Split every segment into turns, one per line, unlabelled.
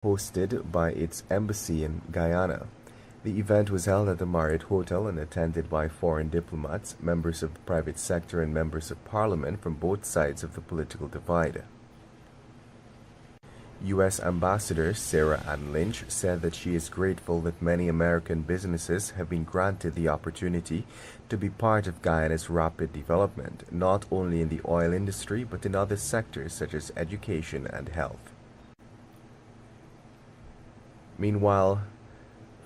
hosted by its embassy in Guyana. The event was held at the Marriott Hotel and attended by foreign diplomats, members of the private sector, and members of parliament from both sides of the political divide. U.S. Ambassador Sarah Ann Lynch said that she is grateful that many American businesses have been granted the opportunity to be part of Guyana's rapid development, not only in the oil industry but in other sectors such as education and health. Meanwhile,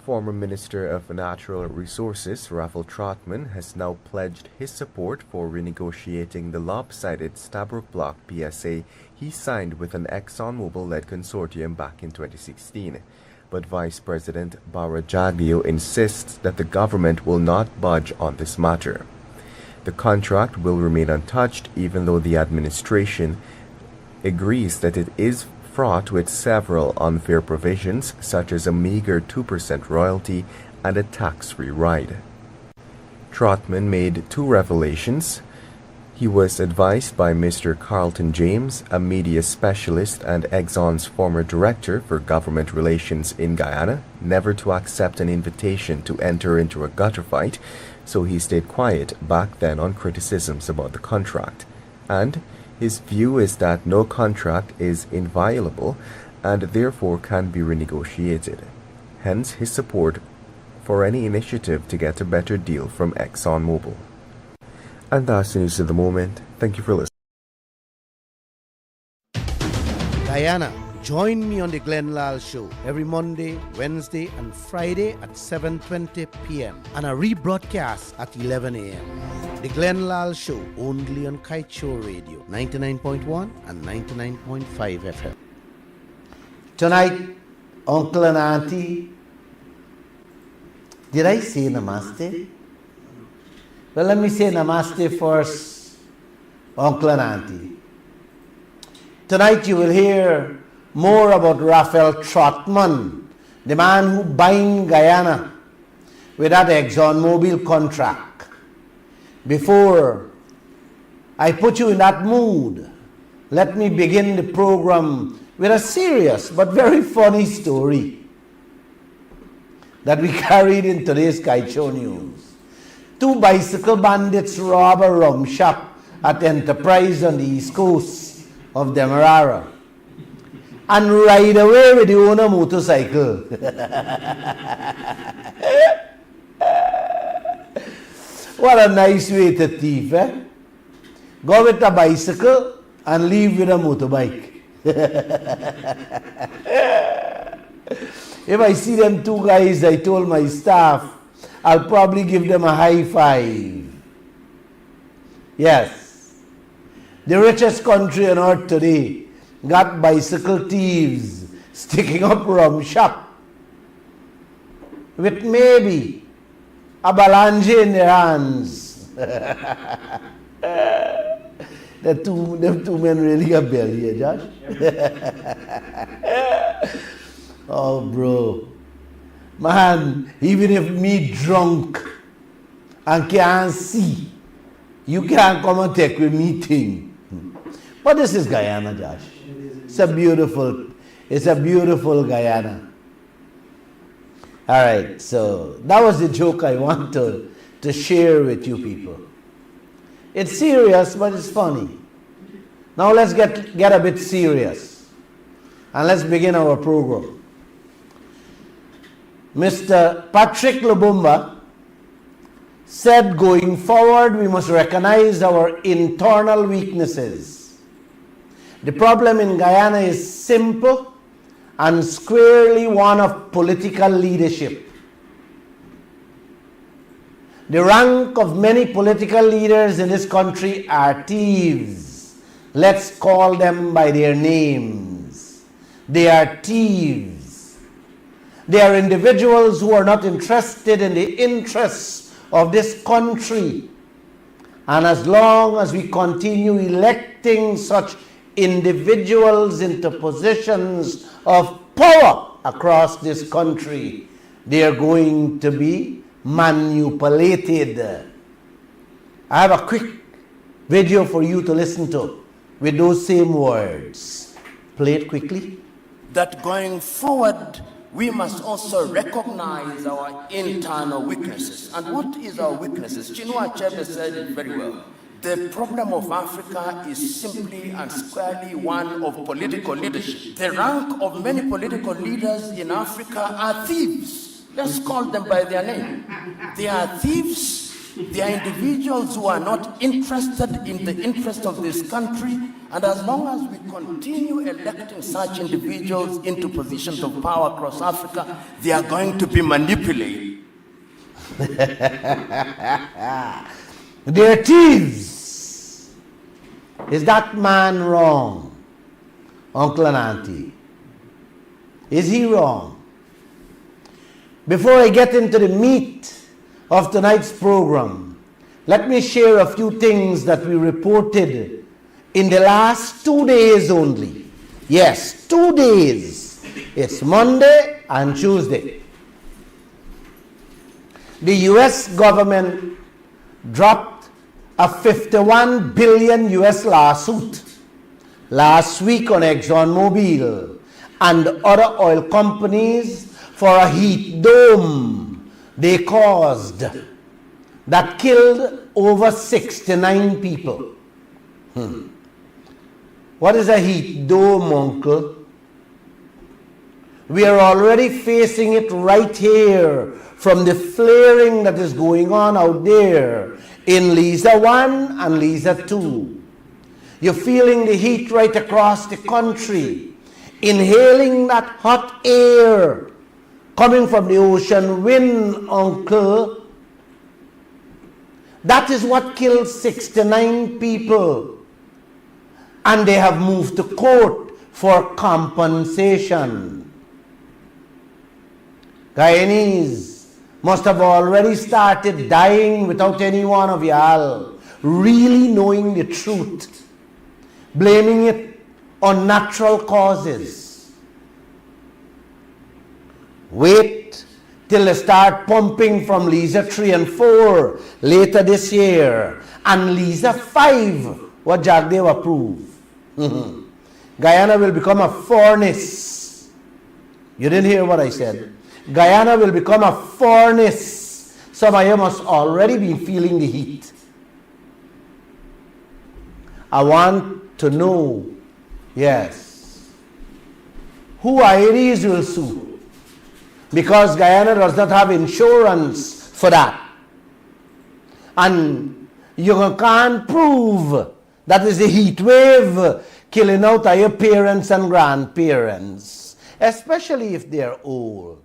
former Minister of Natural Resources Raffel Trotman has now pledged his support for renegotiating the lopsided Stabroek Block PSA he signed with an ExxonMobil-led consortium back in 2016. But Vice President Bara Jaglio insists that the government will not budge on this matter. The contract will remain untouched even though the administration agrees that it is fraught with several unfair provisions such as a meager 2% royalty and a tax-free ride. Trotman made two revelations. He was advised by Mr. Carlton James, a media specialist and Exxon's former director for government relations in Guyana, never to accept an invitation to enter into a gutter fight, so he stayed quiet back then on criticisms about the contract. And his view is that no contract is inviolable and therefore can be renegotiated. Hence his support for any initiative to get a better deal from ExxonMobil. And that's the news of the moment. Thank you for listening.
Guyana, join me on the Lall Show every Monday, Wednesday, and Friday at 7:20 p.m. and a rebroadcast at 11 a.m. The Lall Show only on Kaieteur Radio, 99.1 and 99.5 FM. Tonight, Uncle and Auntie, did I say namaste? Well, let me say namaste first, Uncle and Auntie. Tonight you will hear more about Raffel Trotman, the man who bind Guyana with that ExxonMobil contract. Before I put you in that mood, let me begin the program with a serious but very funny story that we carried in today's Kaieteur News. Two bicycle bandits rob a rum shop at Enterprise on the east coast of Demerara and ride away with the owner motorcycle. What a nice way to thief, eh? Go with a bicycle and leave with a motorbike. If I see them two guys, I told my staff, I'll probably give them a high five. Yes, the richest country on earth today got bicycle thieves sticking up rum shop with maybe a balange in their hands. Them two men really got belly, eh, Josh? Oh, bro. Man, even if me drunk and can't see, you can't come and take with me thing. But this is Guyana, Josh. It's a beautiful Guyana. All right, so that was the joke I want to share with you people. It's serious, but it's funny. Now let's get a bit serious. And let's begin our program. Mr. Patrick Lubumba said going forward we must recognize our internal weaknesses. The problem in Guyana is simple and squarely one of political leadership. The rank of many political leaders in this country are thieves. Let's call them by their names. They are thieves. They are individuals who are not interested in the interests of this country. And as long as we continue electing such individuals into positions of power across this country, they are going to be manipulated. I have a quick video for you to listen to with those same words. Play it quickly.
that going forward, we must also recognize our internal weaknesses. And what is our weaknesses? Chinua Achebe said it very well. The problem of Africa is simply and squarely one of political leadership. The rank of many political leaders in Africa are thieves. Let's call them by their name. They are thieves. They are individuals who are not interested in the interest of this country. And as long as we continue electing such individuals into positions of power across Africa, they are going to be manipulated.
They're thieves. Is that man wrong, uncle and auntie? Is he wrong? Before I get into the meat of tonight's program, let me share a few things that we reported in the last 2 days only. Yes, 2 days. It's Monday and Tuesday. The US government dropped a 51 billion US lawsuit last week on ExxonMobil and other oil companies for a heat dome they caused that killed over 69 people. What is a heat dome, uncle? We are already facing it right here from the flaring that is going on out there in Lisa 1 and Lisa 2. You're feeling the heat right across the country, inhaling that hot air coming from the ocean wind, uncle. That is what killed 69 people. And they have moved to court for compensation. Guyanese must have already started dying without any one of y'all really knowing the truth, blaming it on natural causes. Wait till they start pumping from Lisa 3 and 4 later this year, and Lisa 5, what Jagdev approved. Guyana will become a furnace. You didn't hear what I said. Guyana will become a furnace. Some of you must already be feeling the heat. I want to know, yes, who Irish will sue, because Guyana does not have insurance for that. And you can't prove that is the heat wave killing out of your parents and grandparents, especially if they're old.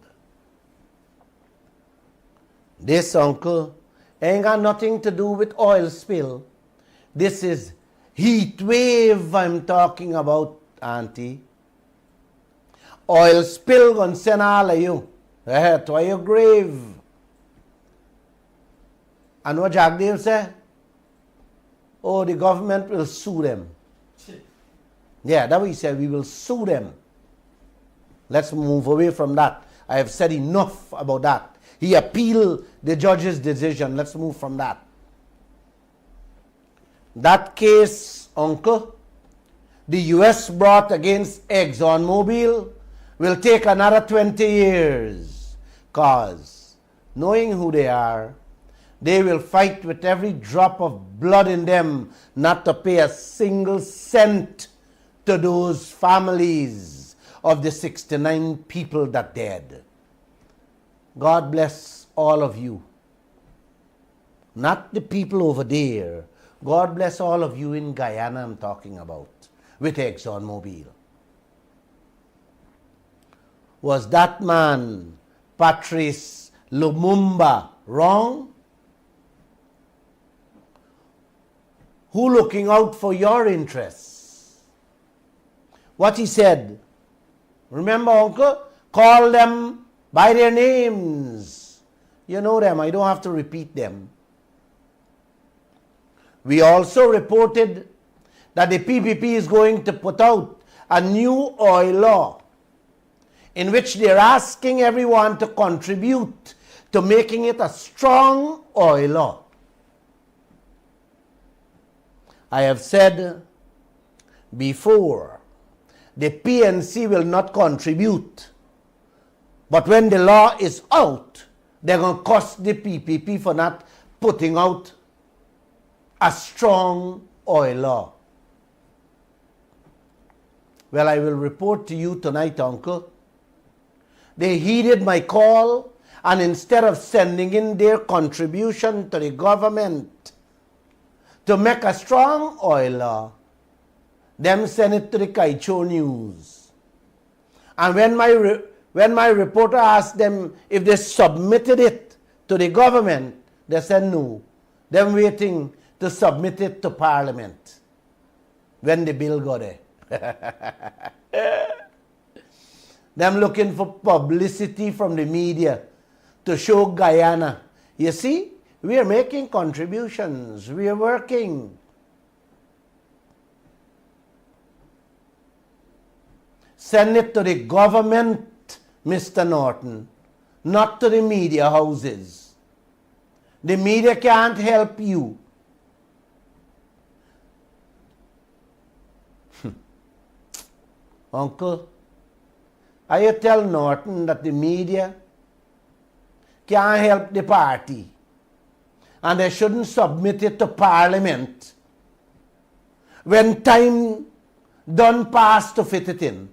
This, uncle, ain't got nothing to do with oil spill. This is heat wave I'm talking about, auntie. Oil spill gonna send all of you to your grave. And what Jagdev said? Oh, the government will sue them. Yeah, that's what he said. We will sue them. Let's move away from that. I have said enough about that. He appealed the judge's decision. Let's move from that. That case, uncle, the US brought against ExxonMobil will take another 20 years. Because, knowing who they are, they will fight with every drop of blood in them not to pay a single cent to those families of the 69 people that died. God bless all of you. Not the people over there. God bless all of you in Guyana I'm talking about, with ExxonMobil. Was that man, Patrice Lumumba, wrong? Who looking out for your interests? What he said, remember, uncle? Call them by their names. You know them, I don't have to repeat them. We also reported that the PPP is going to put out a new oil law in which they're asking everyone to contribute to making it a strong oil law. I have said before the PNC will not contribute. But when the law is out, they're going to cost the PPP for not putting out a strong oil law. Well, I will report to you tonight, Uncle. They heeded my call, and instead of sending in their contribution to the government to make a strong oil law, them send it to the Kaieteur News. And when my reporter asked them if they submitted it to the government, they said no. Them waiting to submit it to Parliament when the bill got there. Them looking for publicity from the media to show Guyana. You see, we are making contributions. We are working. Send it to the government, Mr. Norton, not to the media houses. The media can't help you. Uncle, I tell Norton that the media can't help the party and they shouldn't submit it to Parliament when time done pass to fit it in.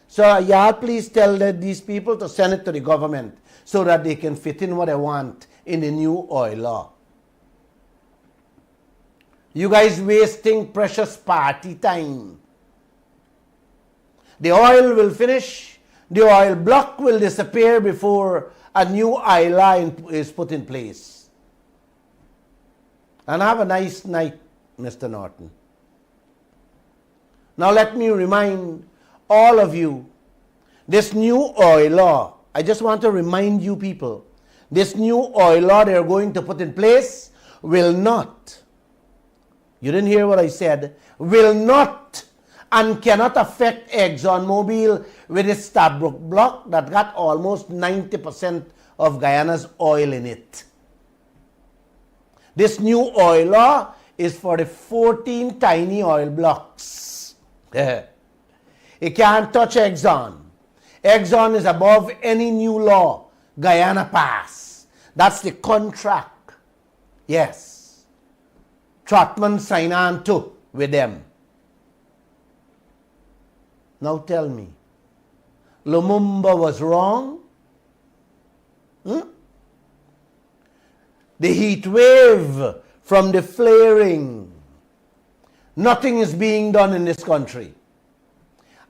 So y'all please tell these people to send it to the government so that they can fit in what they want in the new oil law. You guys wasting precious party time. The oil will finish, the oil block will disappear before a new oil line is put in place. And have a nice night, Mr. Norton. Now let me remind all of you, this new oil law, I just want to remind you people, this new oil law they're going to put in place will not, you didn't hear what I said, will not and cannot affect ExxonMobil with its Stabroek block that got almost 90% of Guyana's oil in it. This new oil law is for the 14 tiny oil blocks. It can't touch Exxon. Exxon is above any new law Guyana pass. That's the contract. Yes. Trotman signed on too with them. Now tell me, Lumumba was wrong? The heat wave from the flaring. Nothing is being done in this country.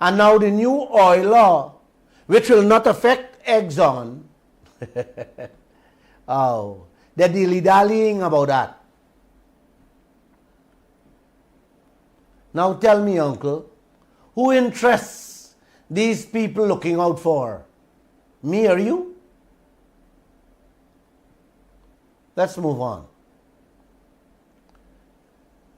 And now the new oil law, which will not affect Exxon, oh, they're dilly-dallying about that. Now tell me, Uncle, who interests these people looking out for? Me or you? Let's move on.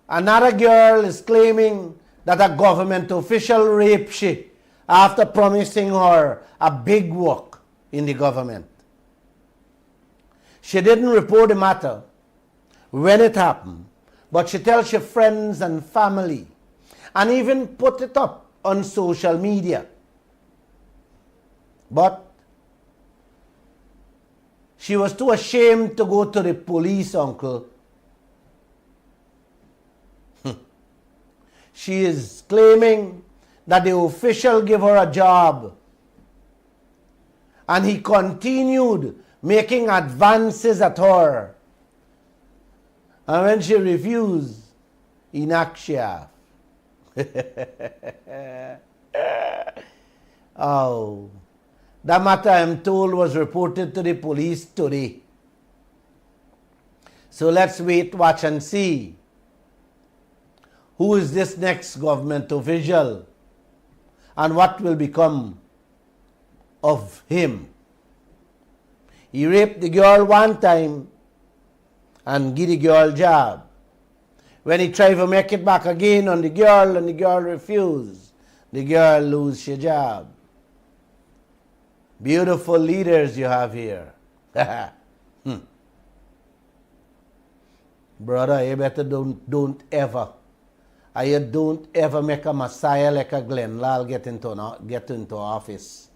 Another girl is claiming that a government official raped she after promising her a big work in the government. She didn't report the matter when it happened, but she tells her friends and family and even put it up on social media. But she was too ashamed to go to the police, Uncle. She is claiming that the official gave her a job and he continued making advances at her. And when she refused, he knocked she off. Oh, that matter, I'm told, was reported to the police today. So let's wait, watch and see. Who is this next government official and what will become of him? He raped the girl one time and give the girl a job. When he tried to make it back again on the girl and the girl refused, the girl lose her job. Beautiful leaders you have here. Brother, you better don't ever I don't ever make a messiah like a Glenn Lall get into office.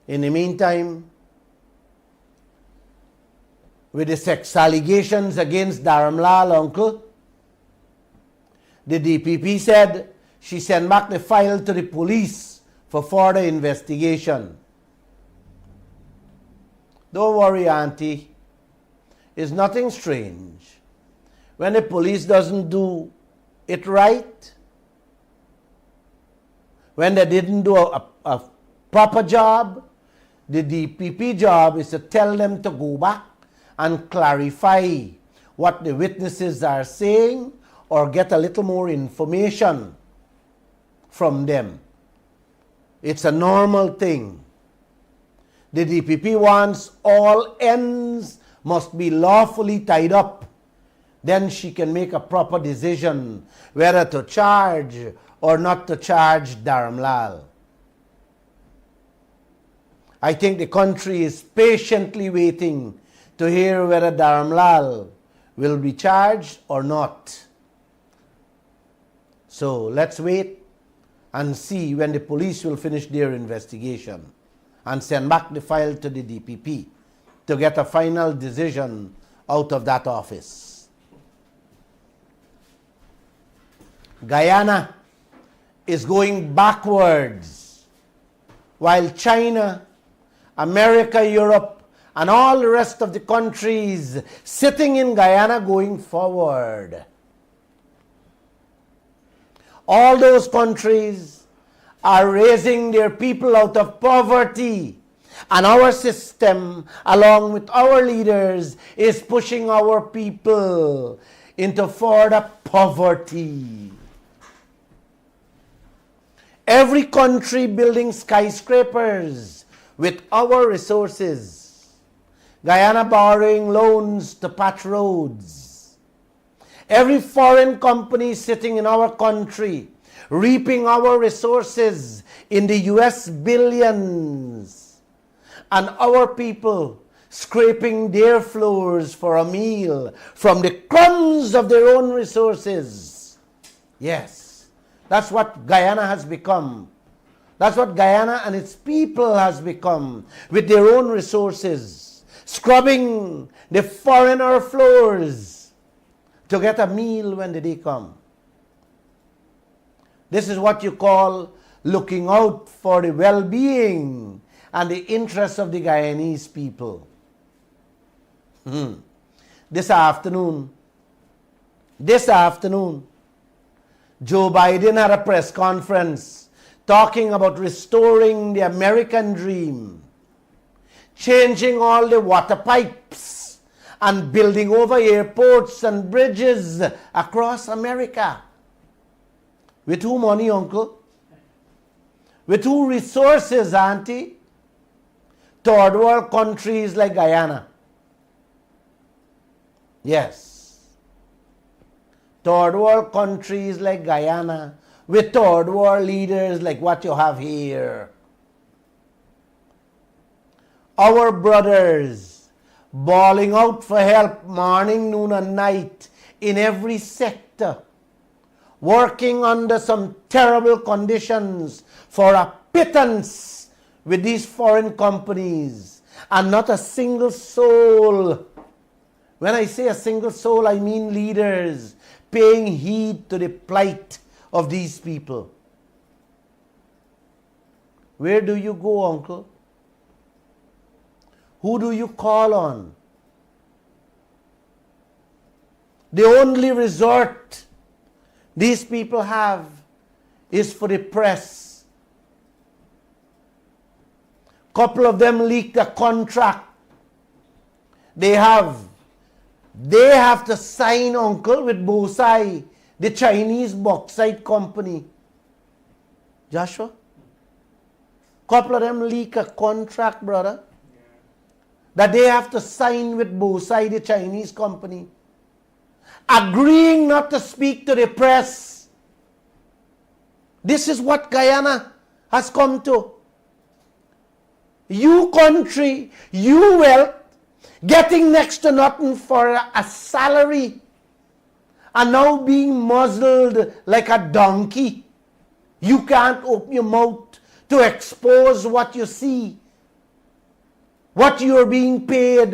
In the meantime, with the sex allegations against Lall, uncle, the DPP said she sent back the file to the police for further investigation. Don't worry, auntie. It's nothing strange. When the police doesn't do it right, when they didn't do a proper job, the DPP job is to tell them to go back and clarify what the witnesses are saying or get a little more information from them. It's a normal thing. The DPP wants all ends must be lawfully tied up. Then she can make a proper decision whether to charge or not to charge Lall. I think the country is patiently waiting to hear whether Lall will be charged or not. So let's wait and see when the police will finish their investigation and send back the file to the DPP to get a final decision out of that office. Guyana is going backwards, while China, America, Europe, and all the rest of the countries sitting in Guyana going forward. All those countries are raising their people out of poverty, and our system, along with our leaders, is pushing our people into further poverty. Every country building skyscrapers with our resources. Guyana borrowing loans to patch roads. Every foreign company sitting in our country reaping our resources in the US billions. And our people scraping their floors for a meal from the crumbs of their own resources. Yes, that's what Guyana has become. That's what Guyana and its people has become, with their own resources, scrubbing the foreigner floors to get a meal when the day comes. This is what you call looking out for the well-being and the interests of the Guyanese people. This afternoon, Joe Biden had a press conference talking about restoring the American dream, changing all the water pipes and building over airports and bridges across America. With who money, uncle? With who resources, auntie? Third world countries like Guyana. Yes. Third world countries like Guyana, with third world leaders like what you have here. Our brothers bawling out for help morning, noon and night in every sector, working under some terrible conditions for a pittance with these foreign companies, and not a single soul. When I say a single soul, I mean leaders paying heed to the plight of these people. Where do you go, uncle? Who do you call on? The only resort these people have is for the press. Couple of them leaked a contract. They have to sign, uncle, with Bosai, the Chinese bauxite company. Joshua? Couple of them leak a contract, brother, that they have to sign with Bosai, the Chinese company, agreeing not to speak to the press. This is what Guyana has come to. You country, you wealth, getting next to nothing for a salary. are now being muzzled like a donkey. You can't open your mouth to expose what you see, what you're being paid,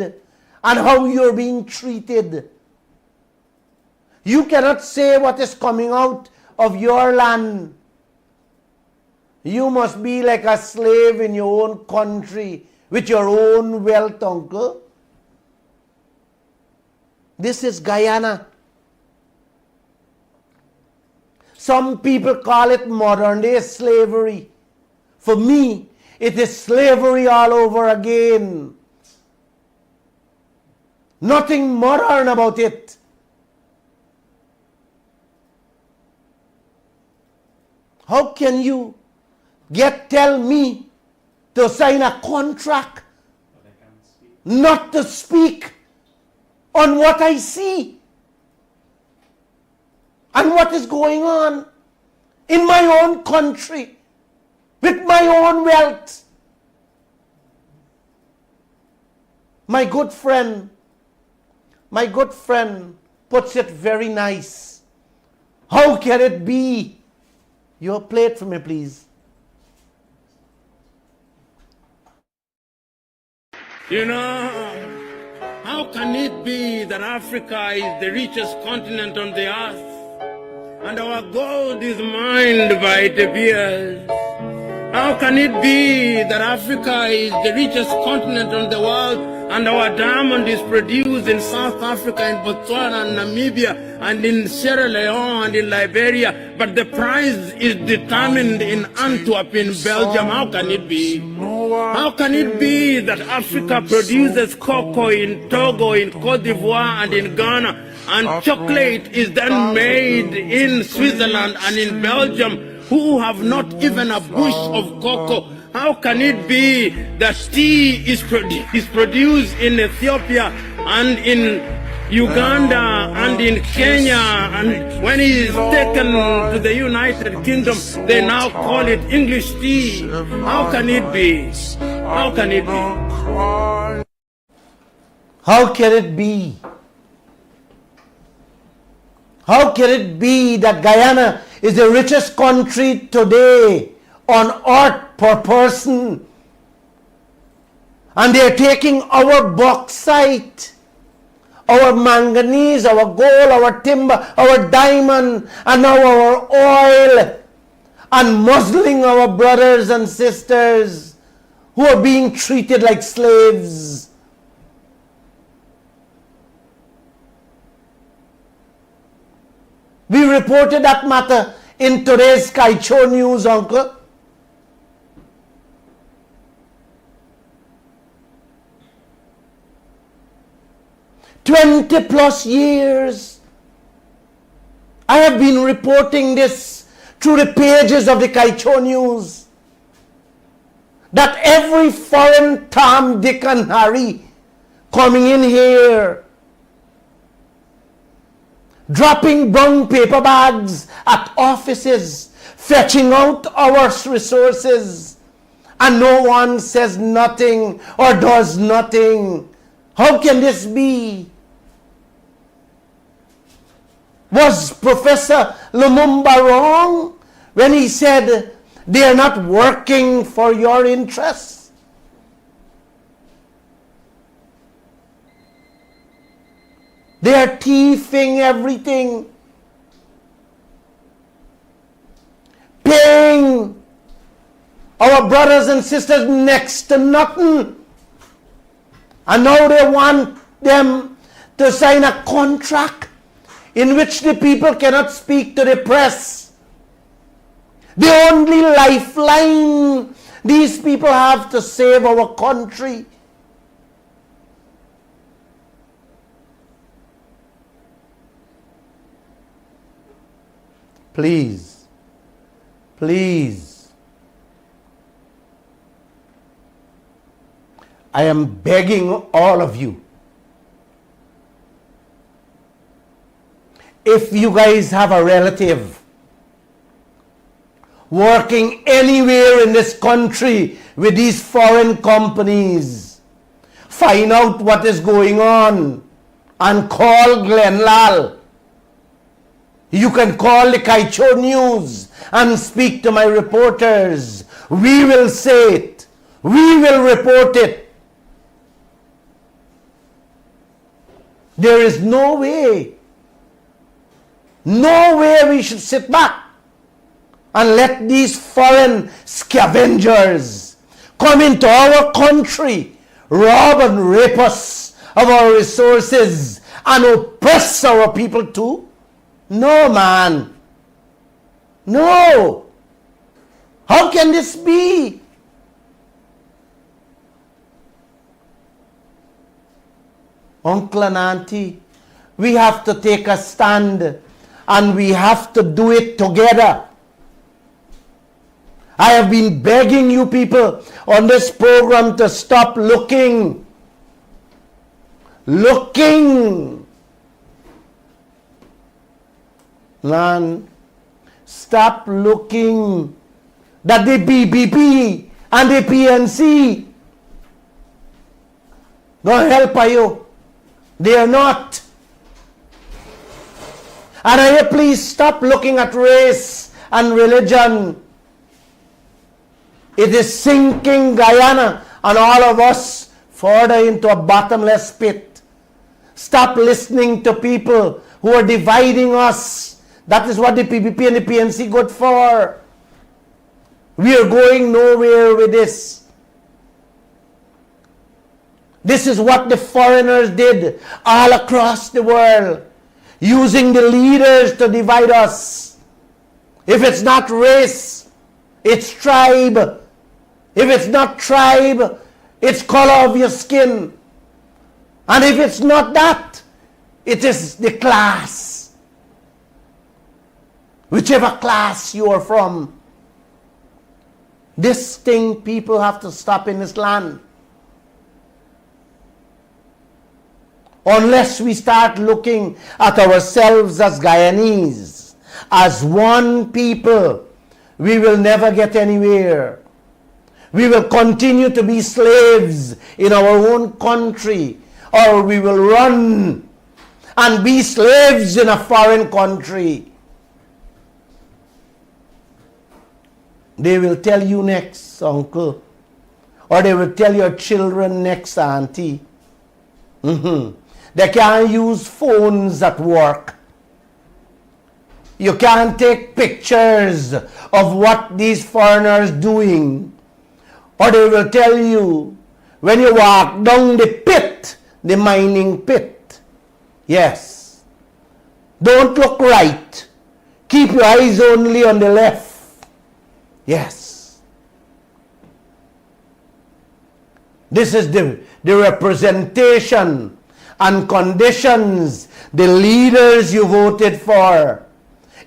and how you're being treated. You cannot say what is coming out of your land. You must be like a slave in your own country with your own wealth, uncle. This is Guyana. Some people call it modern day slavery. For me, it is slavery all over again. Nothing modern about it. How can you tell me to sign a contract not to speak on what I see and what is going on in my own country with my own wealth? My good friend puts it very nice. How can it be? Your plate for me, please.
You know, how can it be that Africa is the richest continent on the earth and our gold is mined by De Beers? How can it be that Africa is the richest continent on the world and our diamond is produced in South Africa, in Botswana, and Namibia, and in Sierra Leone, and in Liberia, but the price is determined in Antwerp, in Belgium? How can it be? How can it be that Africa produces cocoa in Togo, in Cote d'Ivoire, and in Ghana, and chocolate is then made in Switzerland and in Belgium, who have not even a bush of cocoa? How can it be that tea is produced in Ethiopia and in Uganda and in Kenya, and when it is taken to the United Kingdom, they now call it English tea? How can it be? How can it be?
How can it be? How can it be that Guyana is the richest country today on earth per person, and they're taking our bauxite, our manganese, our gold, our timber, our diamond, and now our oil, and muzzling our brothers and sisters who are being treated like slaves? We reported that matter in today's Kaieteur News, uncle. 20 plus years I have been reporting this through the pages of the Kaieteur News, that every foreign Tom, Dick and Harry coming in here, dropping brown paper bags at offices, fetching out our resources, and no one says nothing or does nothing. How can this be? Was Professor Lumumba wrong when he said they are not working for your interests? They are thieving everything, paying our brothers and sisters next to nothing. And now they want them to sign a contract in which the people cannot speak to the press. The only lifeline these people have to save our country. Please, please, I am begging all of you, if you guys have a relative working anywhere in this country with these foreign companies, find out what is going on and call Lall. You can call the Kaieteur News and speak to my reporters. We will say it. We will report it. There is no way we should sit back and let these foreign scavengers come into our country, rob and rape us of our resources, and oppress our people too. No, man. No. How can this be? Uncle and auntie, we have to take a stand, and we have to do it together. I have been begging you people on this program to stop looking. Man, stop looking that the BBP and the PNC don't help you. They are not. And I please stop looking at race and religion. It is sinking Guyana and all of us further into a bottomless pit. Stop listening to people who are dividing us. That is what the PPP and the PNC good for. We are going nowhere with this. This is what the foreigners did all across the world, using the leaders to divide us. If it's not race, it's tribe. If it's not tribe, it's color of your skin. And if it's not that, it is the class. Whichever class you are from. This thing people have to stop in this land. Unless we start looking at ourselves as Guyanese, as one people, we will never get anywhere. We will continue to be slaves in our own country, or we will run and be slaves in a foreign country. They will tell you next, uncle, or they will tell your children next, auntie. They can't use phones at work. You can't take pictures of what these foreigners doing. Or they will tell you, when you walk down the pit, the mining pit, yes, don't look right. Keep your eyes only on the left. Yes. This is the representation and conditions the leaders you voted for,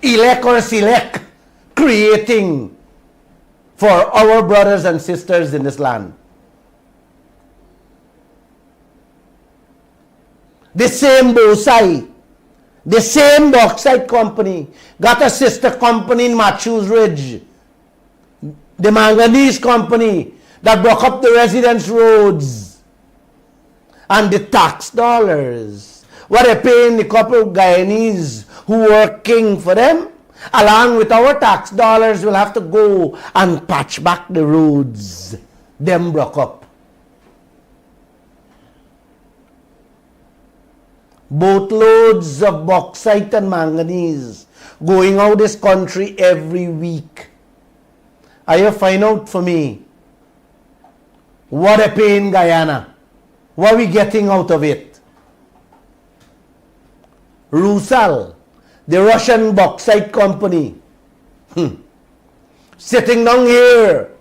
elect or select, creating for our brothers and sisters in this land. The same Bosai, the same bauxite company, got a sister company in Matthews Ridge, the manganese company that broke up the residence roads. And the tax dollars, what they paying the couple of Guyanese who working for them, along with our tax dollars, will have to go and patch back the roads them broke up. Boatloads of bauxite and manganese going out this country every week. I find out for me what they pay in Guyana. What are we getting out of it? Rusal, the Russian bauxite company, sitting down here,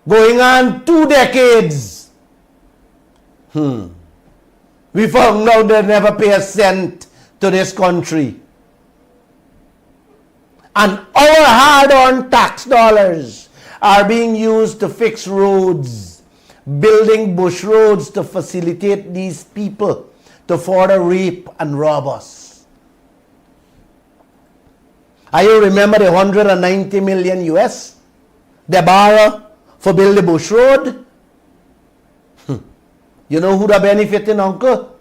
going on 2 decades. We found out they never pay a cent to this country. And our hard-earned tax dollars are being used to fix roads, building bush roads to facilitate these people to further rape and rob us. You remember the 190 million US they borrow for build the bush road? You know who the benefiting, uncle?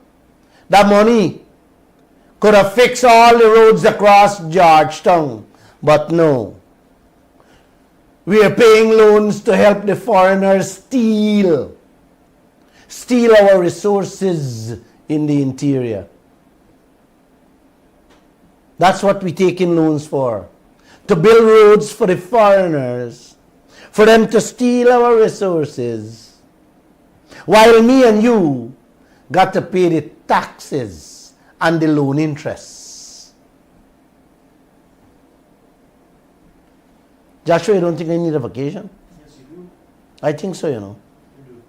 That money could have fixed all the roads across Georgetown. But no. We are paying loans to help the foreigners steal our resources in the interior. That's what we take in loans for. To build roads for the foreigners, for them to steal our resources, while me and you got to pay the taxes and the loan interests. Joshua, you don't think I need a vacation?
Yes, you do.
I think so, you know.
You do.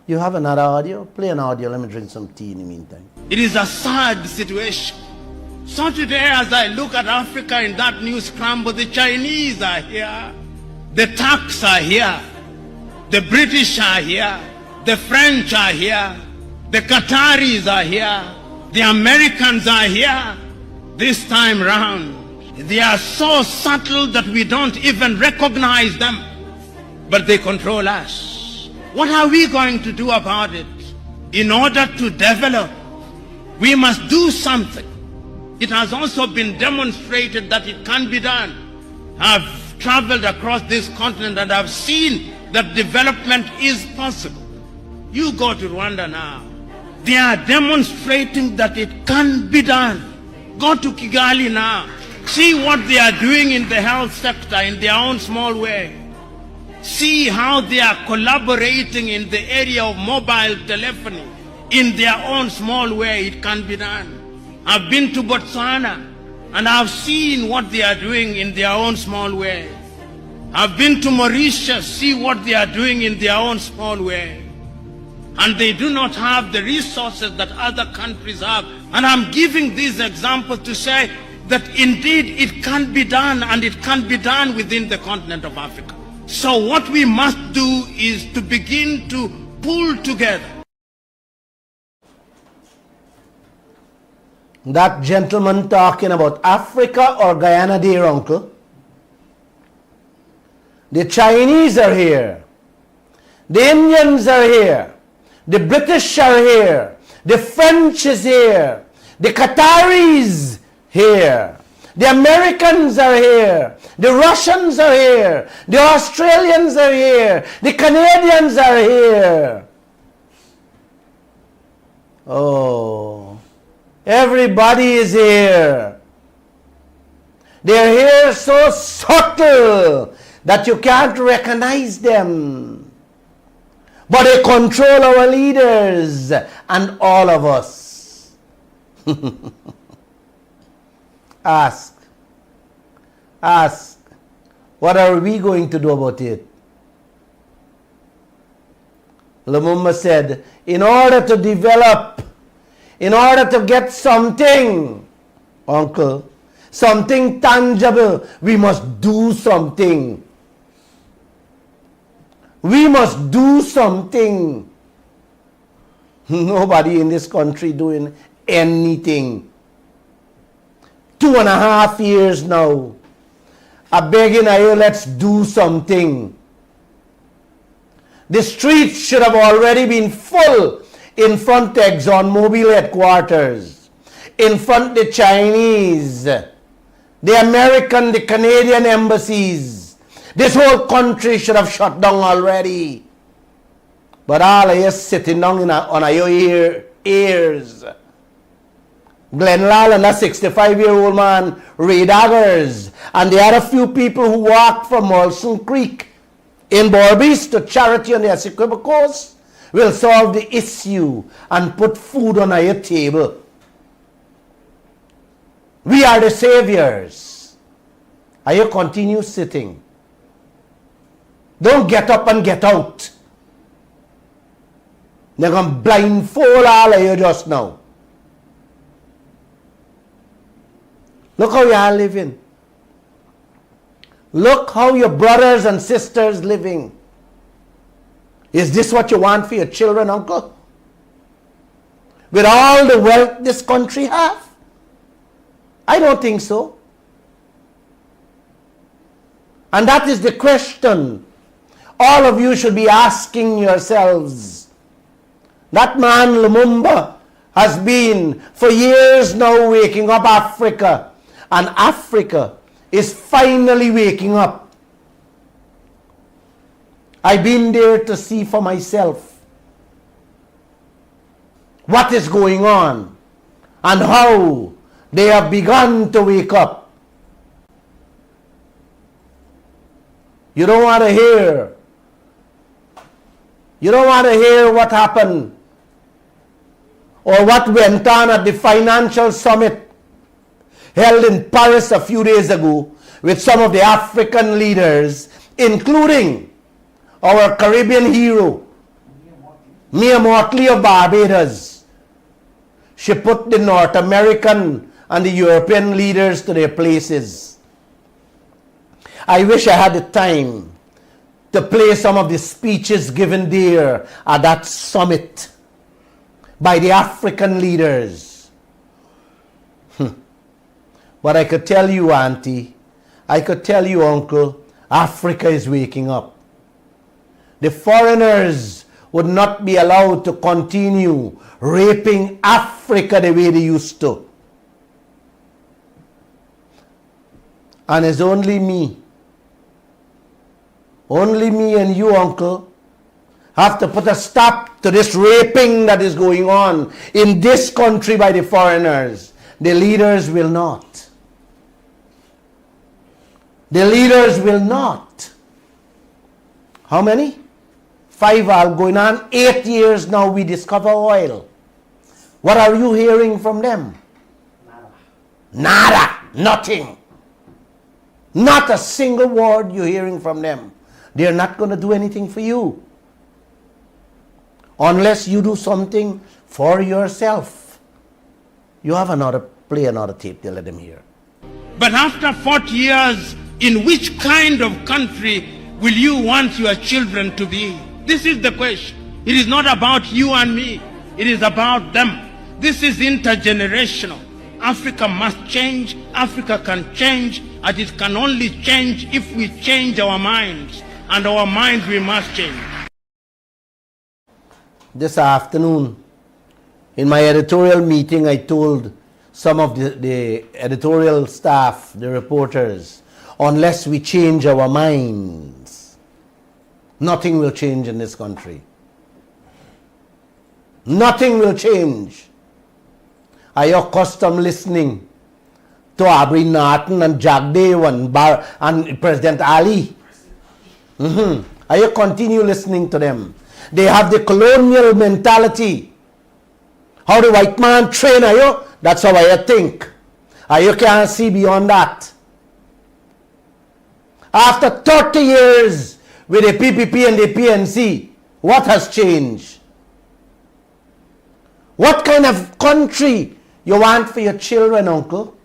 You have another audio? Play an audio. Let me drink some tea in the meantime.
It is a sad situation. So today, as I look at Africa in that new scramble, the Chinese are here, the Turks are here, the British are here, the French are here, the Qataris are here, the Americans are here. This time round, they are so subtle that we don't even recognize them, but they control us. What are we going to do about it? In order to develop, we must do something. It has also been demonstrated that it can be done. I've traveled across this continent and I've seen that development is possible. You go to Rwanda now. They are demonstrating that it can be done. Go to Kigali now. See what they are doing in the health sector in their own small way. See how they are collaborating in the area of mobile telephony in their own small way. It can be done. I've been to Botswana and I've seen what they are doing in their own small way. I've been to Mauritius, see what they are doing in their own small way. And they do not have the resources that other countries have. And I'm giving these examples to say that indeed it can be done, and it can be done within the continent of Africa. So what we must do is to begin to pull together.
That gentleman talking about Africa or Guyana there, uncle. The Chinese are here. The Indians are here. The British are here. The French is here. The Qataris here. The Americans are here. The Russians are here. The Australians are here. The Canadians are here. Oh, everybody is here. They're here so subtle that you can't recognize them. But they control our leaders and all of us. Ask, what are we going to do about it? Lumumba said, in order to develop, in order to get something, uncle, something tangible, we must do something. We must do something. Nobody in this country doing anything. 2.5 years now. I'm begging you, let's do something. The streets should have already been full in front of ExxonMobil headquarters, in front of the Chinese, the American, the Canadian embassies. This whole country should have shut down already. But all of you sitting down on your ears. Glenn Lall and that 65-year-old man, Ray Daggers, and the other few people who walked from Molson Creek in Borbis to Charity on the Essequibo Coast will solve the issue and put food on your table. We are the saviors. And you continue sitting. Don't get up and get out. They're going to blindfold all of you just now. Look how you are living. Look how your brothers and sisters living. Is this what you want for your children, uncle? With all the wealth this country have? I don't think so. And that is the question all of you should be asking yourselves. That man Lumumba has been for years now waking up Africa, and Africa is finally waking up. I've been there to see for myself what is going on and how they have begun to wake up. You don't want to hear. You don't want to hear what happened or what went on at the financial summit held in Paris a few days ago with some of the African leaders, including our Caribbean hero, Mia Motley of Barbados. She put the North American and the European leaders to their places. I wish I had the time to play some of the speeches given there at that summit by the African leaders. But I could tell you, Auntie, I could tell you, Uncle, Africa is waking up. The foreigners would not be allowed to continue raping Africa the way they used to. And it's only me and you, Uncle, have to put a stop to this raping that is going on in this country by the foreigners. The leaders will not. The leaders will not. How many? 5 are going on. 8 years now we discover oil. What are you hearing from them? Nada. Nothing. Not a single word you're hearing from them. They're not going to do anything for you unless you do something for yourself. You have play another tape, they'll let them hear.
But after 40 years, in which kind of country will you want your children to be? This is the question. It is not about you and me. It is about them. This is intergenerational. Africa must change. Africa can change. And it can only change if we change our minds. And our minds we must change.
This afternoon, in my editorial meeting, I told some of the editorial staff, the reporters, unless we change our minds, nothing will change in this country. Nothing will change. Are you accustomed listening to Aubrey Norton and Jagdev and President Ali? Are you continue listening to them? They have the colonial mentality. How the white man train you? That's how I think. You can't see beyond that. After 30 years with the PPP and the PNC, what has changed? What kind of country you want for your children, Uncle?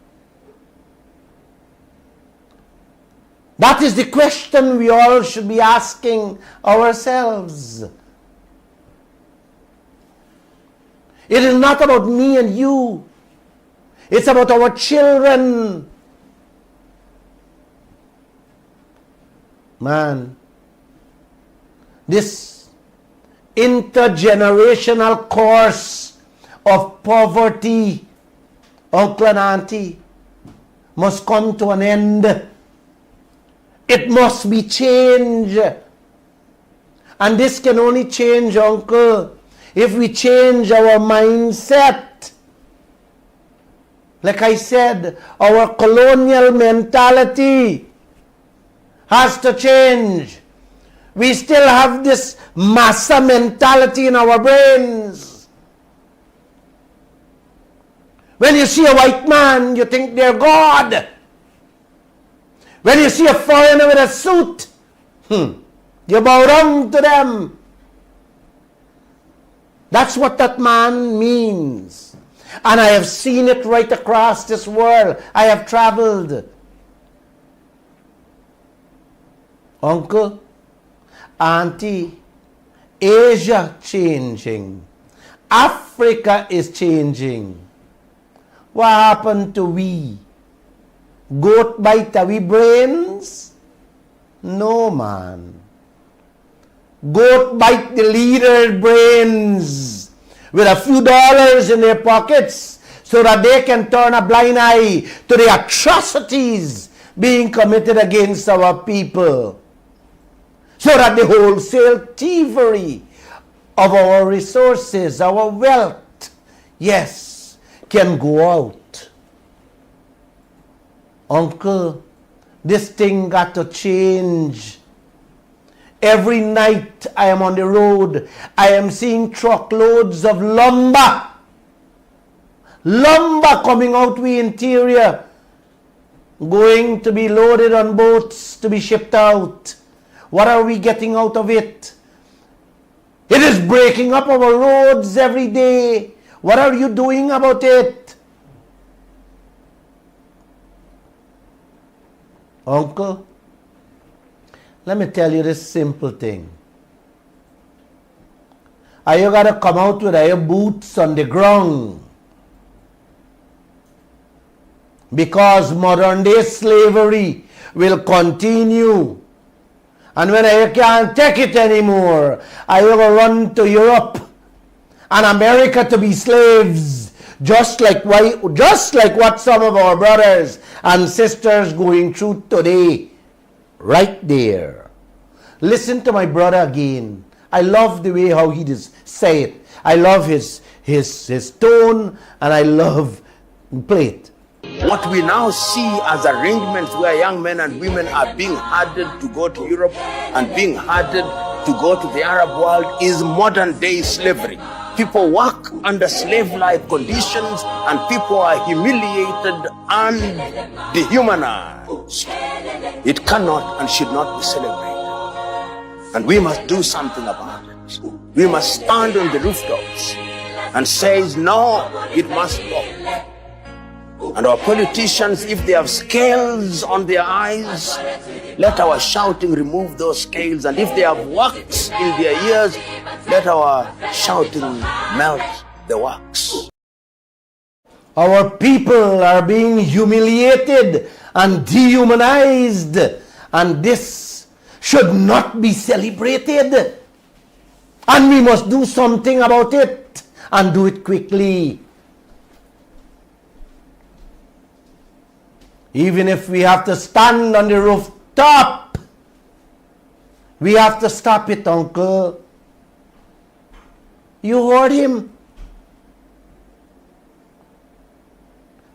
That is the question we all should be asking ourselves. It is not about me and you. It's about our children. Man, this intergenerational course of poverty, Uncle and Auntie, must come to an end. It must be changed. And this can only change, Uncle, if we change our mindset. Like I said, our colonial mentality has to change. We still have this massa mentality in our brains. When you see a white man, you think they're God. When you see a foreigner with a suit, you bow down to them. That's what that man means. And I have seen it right across this world. I have traveled. Uncle, Auntie, Asia changing. Africa is changing. What happened to we? Goat bite we brains? No, man. Goat bite the leader brains. with a few dollars in their pockets so that they can turn a blind eye to the atrocities being committed against our people, so that the wholesale thievery of our resources, our wealth, yes, can go out. Uncle, this thing got to change. Every night I am on the road, I am seeing truckloads of lumber coming out the interior, going to be loaded on boats to be shipped out. What are we getting out of it? It is breaking up our roads every day. What are you doing about it? Uncle, let me tell you this simple thing. Are you gotta come out with your boots on the ground? Because modern day slavery will continue. And when I can't take it anymore, I will run to Europe and America to be slaves, just like what some of our brothers and sisters going through today, right there. Listen to my brother again. I love the way how he just say it. I love his tone, and I love play it.
What we now see as arrangements where young men and women are being hardened to go to Europe and being hardened to go to the Arab world is modern day slavery. People work under slave-like conditions and people are humiliated and dehumanized. It cannot and should not be celebrated. And we must do something about it. We must stand on the rooftops and say, no, it must go. And our politicians, if they have scales on their eyes, let our shouting remove those scales. And if they have wax in their ears, let our shouting melt the wax.
Our people are being humiliated and dehumanized, and this should not be celebrated. And we must do something about it, and do it quickly. Even if we have to stand on the rooftop, we have to stop it, Uncle. You heard him.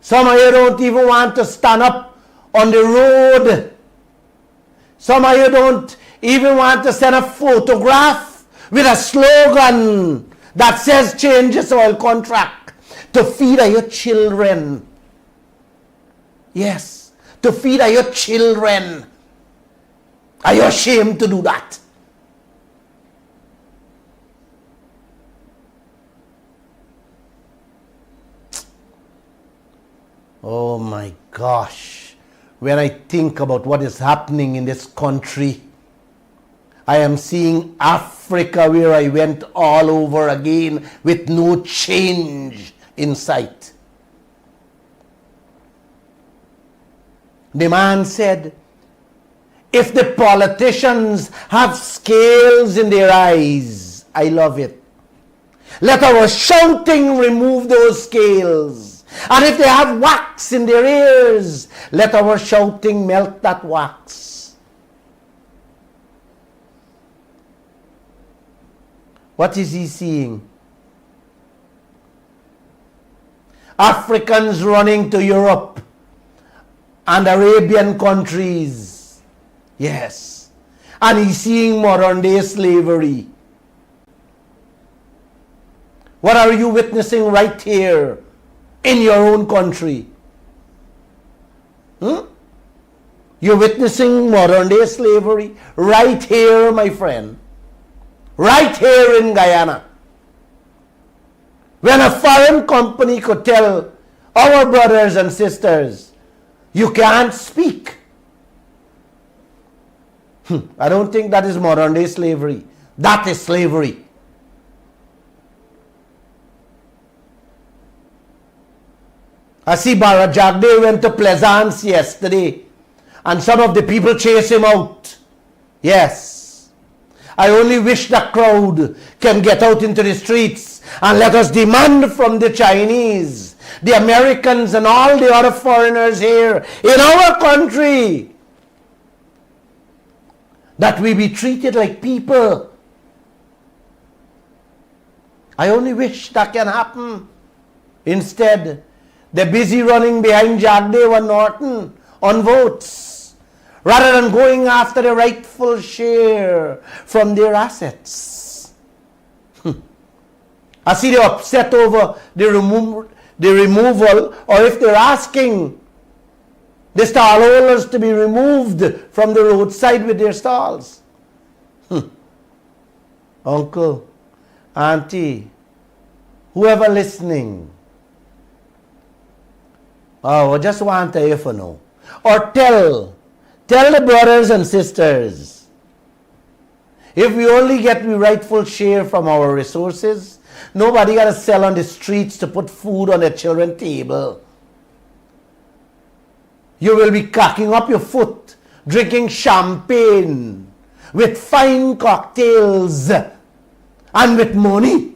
Some of you don't even want to stand up on the road. Some of you don't even want to send a photograph with a slogan that says change your soil contract to feed your children. Yes, to feed your children. Are you ashamed to do that? Oh my gosh. When I think about what is happening in this country, I am seeing Africa where I went all over again with no change in sight. The man said, if the politicians have scales in their eyes, I love it. Let our shouting remove those scales. And if they have wax in their ears, let our shouting melt that wax. What is he seeing? Africans running to Europe and Arabian countries. Yes. And he's seeing modern day slavery. What are you witnessing right here in your own country? You're witnessing modern day slavery right here, my friend. Right here in Guyana. When a foreign company could tell our brothers and sisters, you can't speak. I don't think that is modern day slavery. That is slavery. I see Barajagde went to Plaisance yesterday and some of the people chased him out. Yes. I only wish the crowd can get out into the streets and let us demand from the Chinese, the Americans, and all the other foreigners here in our country that we be treated like people. I only wish that can happen. Instead, they're busy running behind Jagdev and Norton on votes, rather than going after the rightful share from their assets. I see they're upset over the removal, or if they're asking the stallholders to be removed from the roadside with their stalls. Uncle, auntie, whoever listening, I just want to hear for now. Or tell the brothers and sisters, if we only get the rightful share from our resources, nobody got to sell on the streets to put food on their children's table. You will be cocking up your foot, drinking champagne with fine cocktails and with money,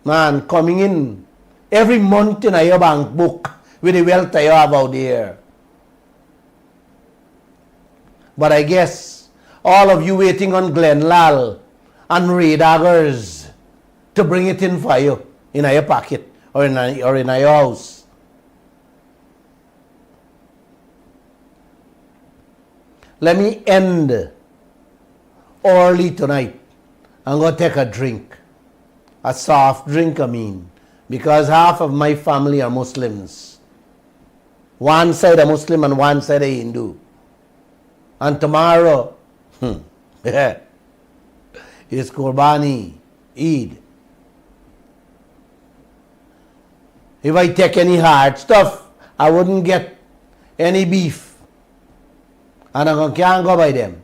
man, coming in every month in your bank book with the wealth you have out there. But I guess all of you waiting on Lall and Ray Daggers to bring it in for you in your pocket or in your house. Let me end early tonight. I'm going to take a drink. A soft drink, because half of my family are Muslims. One side a Muslim and one side a Hindu. And tomorrow, is Qurbani, Eid. If I take any hard stuff, I wouldn't get any beef. And I can't go by them.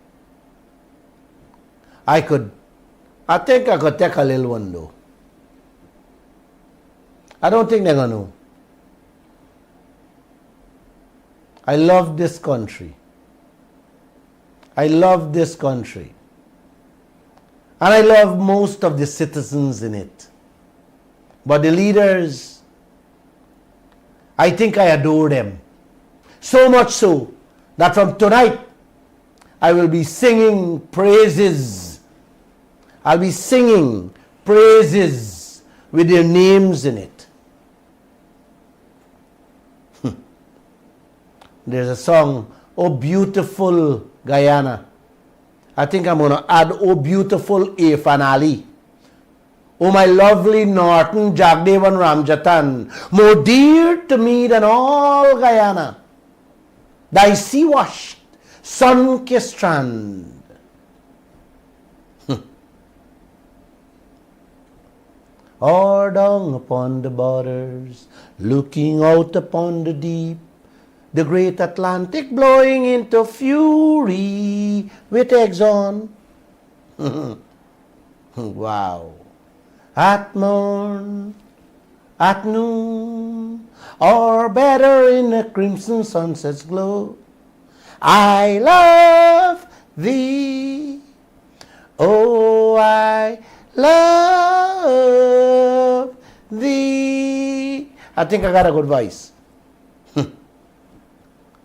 I think I could take a little one though. I don't think they're going to. I love this country. I love this country. And I love most of the citizens in it. But the leaders, I think I adore them. So much so that from tonight, I will be singing praises. I'll be singing praises with their names in it. There's a song, Oh Beautiful Guyana. I think I'm going to add Oh Beautiful Irfan Ali. Oh my lovely Norton, Jagdev and Ramjatan, more dear to me than all Guyana. Thy sea-washed, sun-kissed strand. Or down upon the borders, looking out upon the deep, the great Atlantic blowing into fury with Exxon. Wow. At morn, at noon, or better in a crimson sunset's glow, I love thee. Oh, I love thee. I think I got a good voice.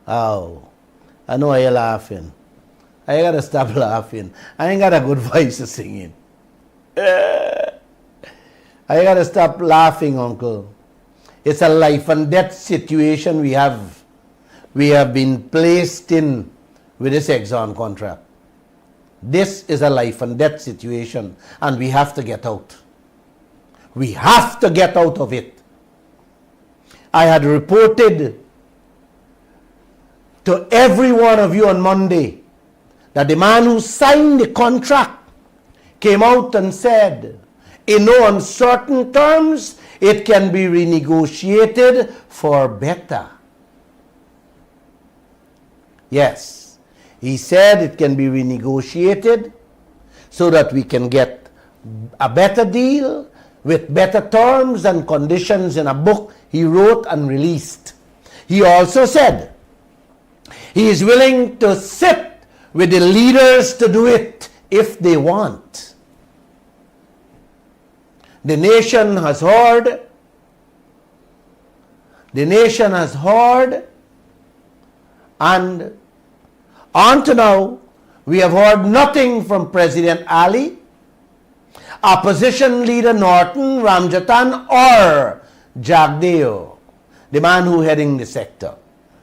Oh, I know you're laughing. I gotta stop laughing. I ain't got a good voice to singing. I gotta stop laughing, uncle. It's a life and death situation we have been placed in with this Exxon contract. This is a life and death situation, and we have to get out. We have to get out of it. I had reported to every one of you on Monday that the man who signed the contract came out and said, in no uncertain terms, it can be renegotiated for better. Yes, he said it can be renegotiated so that we can get a better deal with better terms and conditions in a book he wrote and released. He also said he is willing to sit with the leaders to do it if they want. The nation has heard. The nation has heard. And until now, we have heard nothing from President Ali, Opposition Leader Norton Ramjatan, or Jagdeo, the man who heading the sector.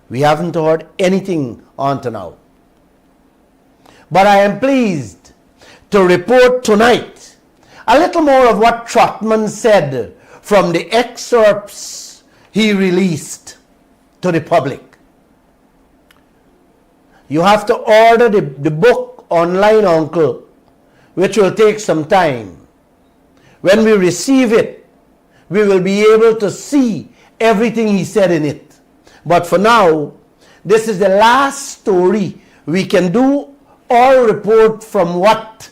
We haven't heard anything until now. But I am pleased to report tonight a little more of what Trotman said from the excerpts he released to the public. You have to order the book online, Uncle, which will take some time. When we receive it, we will be able to see everything he said in it. But for now, this is the last story we can do or report from what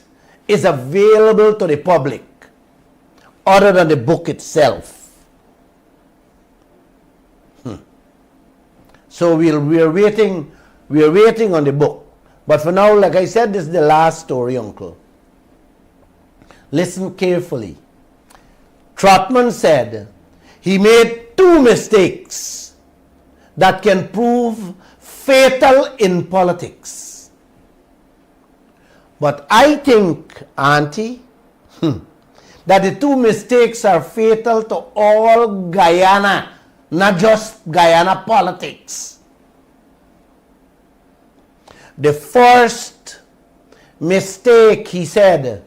is available to the public, other than the book itself. So we're waiting on the book. But for now, like I said, this is the last story, Uncle. Listen carefully. Trotman said he made 2 mistakes that can prove fatal in politics. But I think, Auntie, that the 2 mistakes are fatal to all Guyana, not just Guyana politics. The first mistake, he said,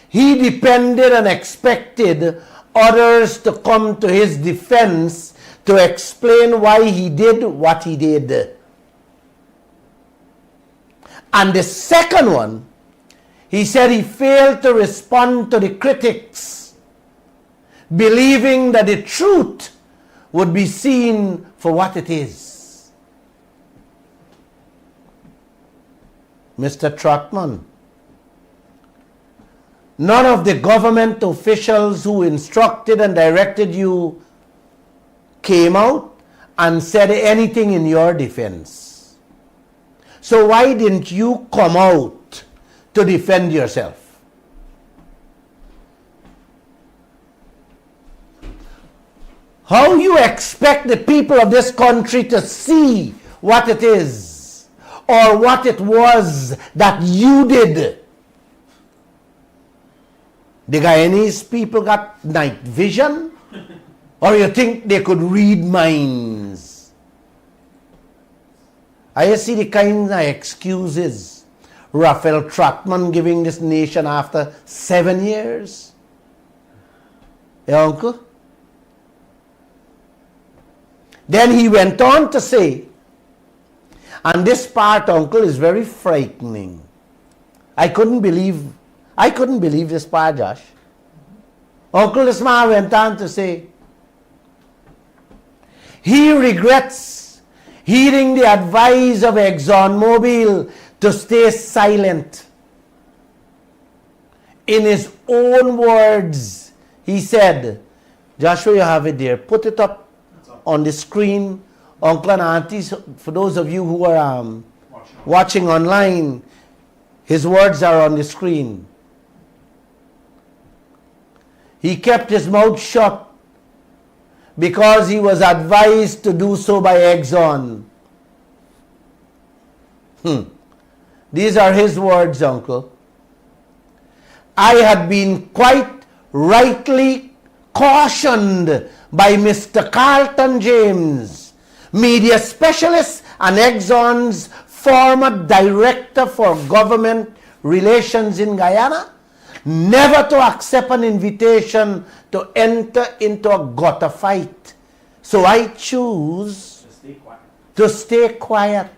he depended and expected others to come to his defense to explain why he did what he did. And the second one, he said he failed to respond to the critics, believing that the truth would be seen for what it is. Mr. Trotman, none of the government officials who instructed and directed you came out and said anything in your defense. So why didn't you come out to defend yourself? How you expect the people of this country to see what it is or what it was that you did? The Guyanese people got night vision? Or you think they could read minds? I see the kind of excuses Raphael Trotman giving this nation after 7 years. Yeah, Uncle? Then he went on to say, and this part, Uncle, is very frightening. I couldn't believe this part, Josh. Uncle Ismail went on to say, he regrets heeding the advice of ExxonMobil to stay silent. In his own words, he said, Joshua, you have it there. Put it up on the screen. Uncle and aunties, for those of you who are watching online, his words are on the screen. He kept his mouth shut because he was advised to do so by Exxon. These are his words, Uncle. I had been quite rightly cautioned by Mr. Carlton James, media specialist and Exxon's former director for government relations in Guyana, never to accept an invitation to enter into a gutter fight. So I choose to stay quiet.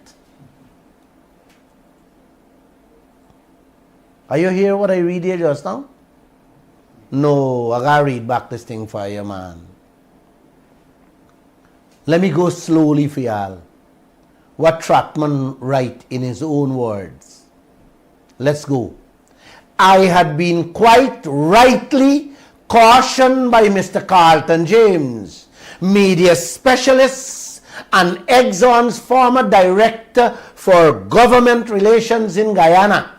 Are you hear what I read here just now? No, I gotta read back this thing for you, man. Let me go slowly for y'all. What Trotman write in his own words. Let's go. I had been quite rightly cautioned by Mr. Carlton James, media specialist and Exxon's former director for government relations in Guyana,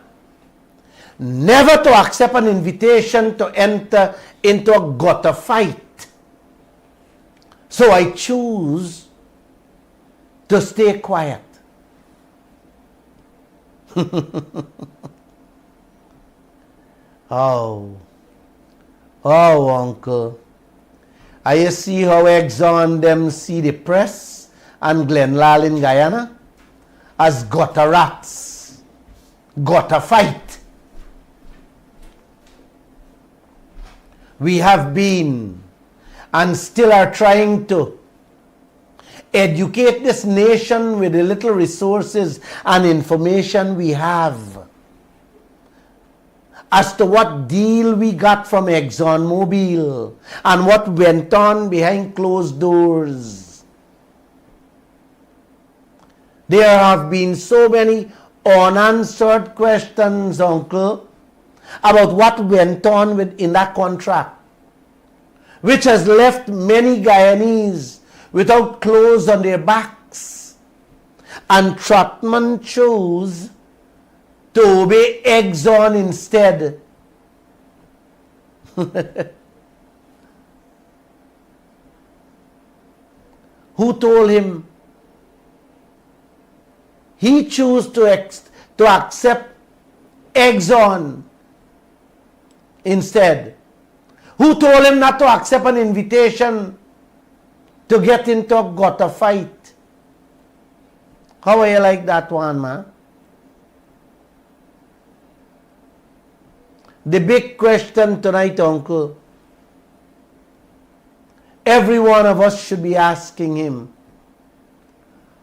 never to accept an invitation to enter into a gutter fight. So I choose to stay quiet. Oh, uncle. I see how Exxon them see the press and Lall in Guyana as gutter rats, gutter fight. We have been and still are trying to educate this nation with the little resources and information we have as to what deal we got from ExxonMobil and what went on behind closed doors. There have been so many unanswered questions, uncle, about what went on in that contract, which has left many Guyanese without clothes on their backs. And Trotman chose to obey Exxon instead. Who told him? He chose to accept Exxon instead. Who told him not to accept an invitation to get into a gutter fight? How are you like that one, man? The big question tonight, uncle, every one of us should be asking him,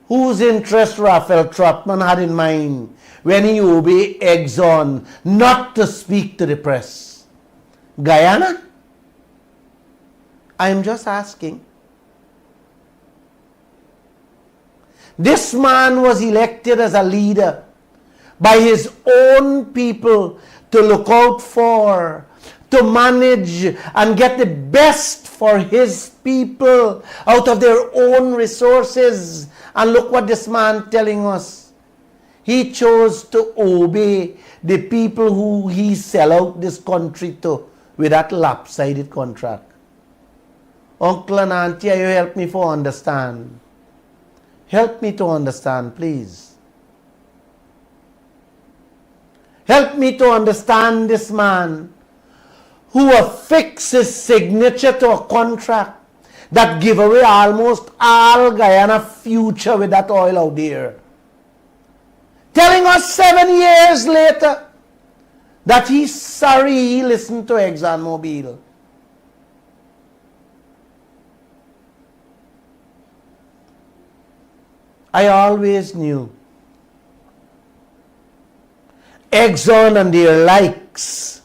whose interest Raphael Trotman had in mind when he obeyed Exxon not to speak to the press? Guyana? I am just asking. This man was elected as a leader by his own people to look out for, to manage and get the best for his people out of their own resources. And look what this man telling us. He chose to obey the people who he sell out this country to with that lopsided contract. Uncle and auntie, you help me for understand. Help me to understand, please. Help me to understand this man who affixed his signature to a contract that give away almost all Guyana future with that oil out there. Telling us 7 years later that he's sorry he listened to ExxonMobil. I always knew Exxon and their likes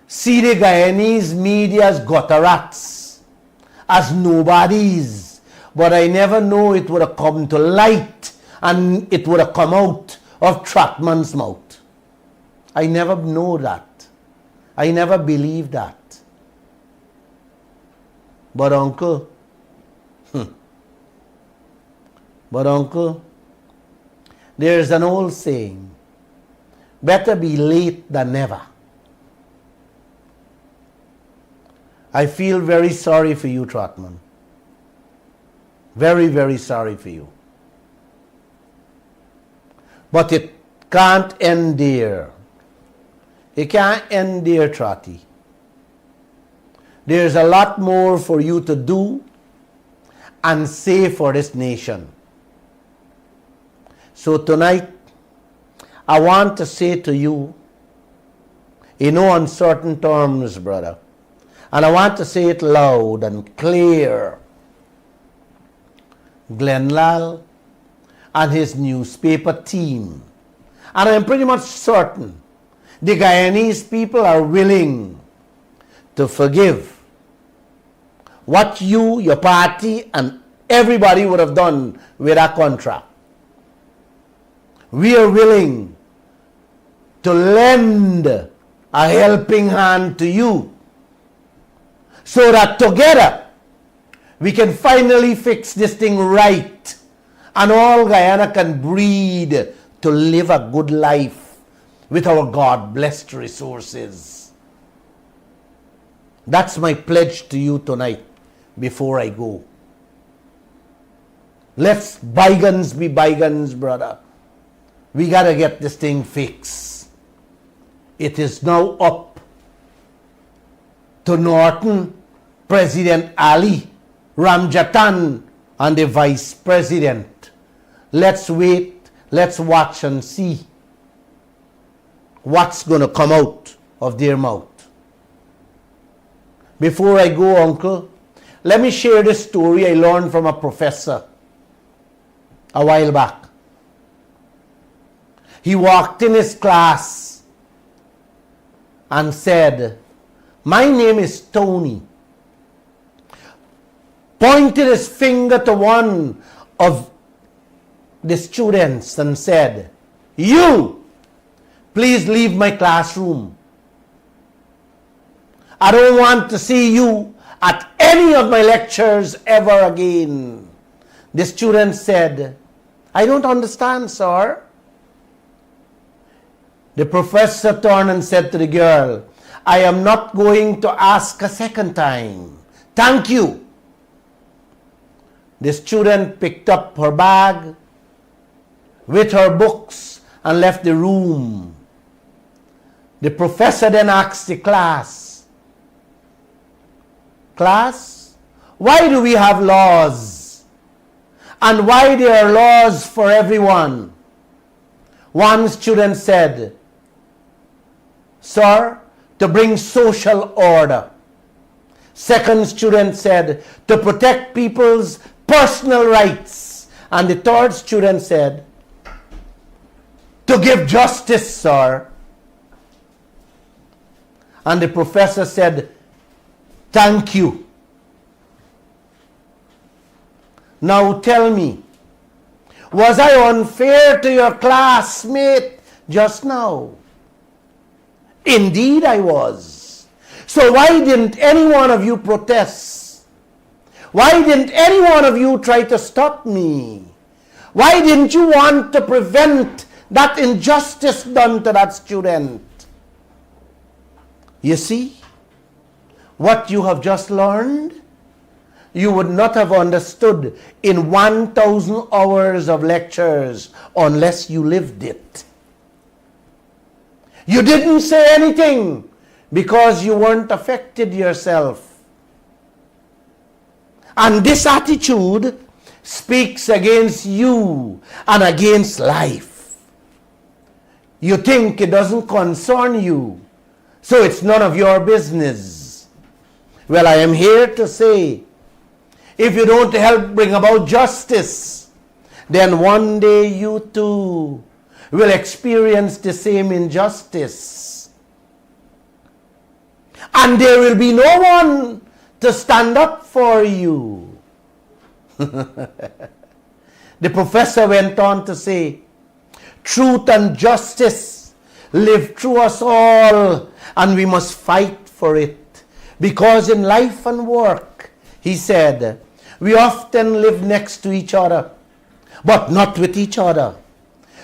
see the Guyanese media as gutter rats, as nobodies. But I never know it would have come to light and it would have come out of Trotman's mouth. I never know that. I never believed that. But uncle, there's an old saying, better be late than never. I feel very sorry for you, Trotman. Very, very sorry for you. But it can't end there. It can't end there, Trotty. There's a lot more for you to do and say for this nation. So tonight, I want to say to you, in no uncertain terms, brother, and I want to say it loud and clear, Lall and his newspaper team, and I'm pretty much certain the Guyanese people are willing to forgive what you, your party, and everybody would have done with that contract. We are willing to lend a helping hand to you so that together we can finally fix this thing right and all Guyana can breathe to live a good life with our God-blessed resources. That's my pledge to you tonight before I go. Let's bygones be bygones, brother. We got to get this thing fixed. It is now up to Norton, President Ali, Ramjatan, and the Vice President. Let's wait, let's watch and see what's going to come out of their mouth. Before I go, Uncle, let me share this story I learned from a professor a while back. He walked in his class and said, "My name is Tony." Pointed his finger to one of the students and said, "You, please leave my classroom. I don't want to see you at any of my lectures ever again." The student said, "I don't understand, sir." The professor turned and said to the girl, "I am not going to ask a second time. Thank you." The student picked up her bag with her books and left the room. The professor then asked the class, "Class, why do we have laws? And why there are laws for everyone?" One student said, "Sir, to bring social order." Second student said, "To protect people's personal rights." And the third student said, "To give justice, sir." And the professor said, "Thank you. Now tell me, was I unfair to your classmate just now?" "Indeed I was. So why didn't any one of you protest? Why didn't any one of you try to stop me? Why didn't you want to prevent that injustice done to that student?" You see, what you have just learned, you would not have understood in 1,000 hours of lectures unless you lived it. You didn't say anything because you weren't affected yourself. And this attitude speaks against you and against life. You think it doesn't concern you, so it's none of your business. Well, I am here to say, if you don't help bring about justice, then one day you too will experience the same injustice. And there will be no one to stand up for you. The professor went on to say, "Truth and justice live through us all, and we must fight for it. Because in life and work," he said, "we often live next to each other, but not with each other.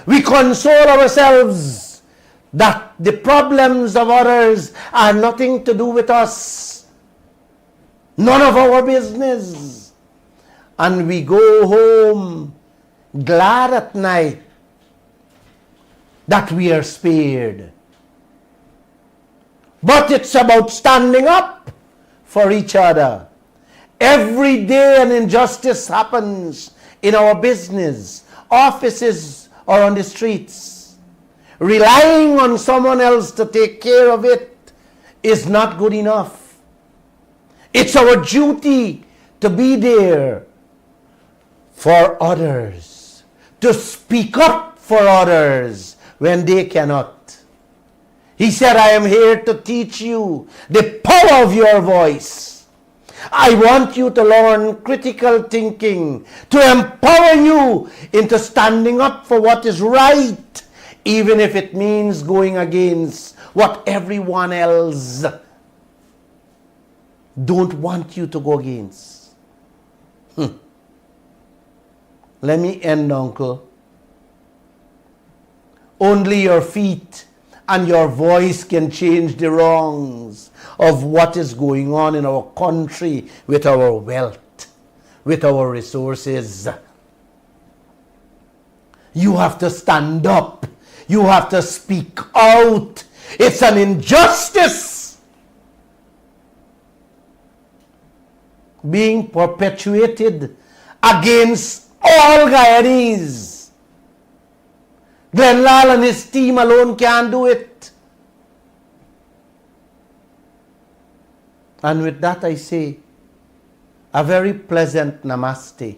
We console ourselves that the problems of others are nothing to do with us, none of our business. And we go home glad at night that we are spared." But it's about standing up for each other. Every day an injustice happens in our business, offices, or on the streets. Relying on someone else to take care of it is not good enough. It's our duty to be there for others, to speak up for others when they cannot. He said, "I am here to teach you the power of your voice. I want you to learn critical thinking, to empower you into standing up for what is right, even if it means going against what everyone else don't want you to go against." Let me end, Uncle. Only your feet and your voice can change the wrongs of what is going on in our country with our wealth, with our resources. You have to stand up. You have to speak out. It's an injustice being perpetuated against all Guyanese. Glenn Lall and his team alone can't do it. And with that I say, a very pleasant namaste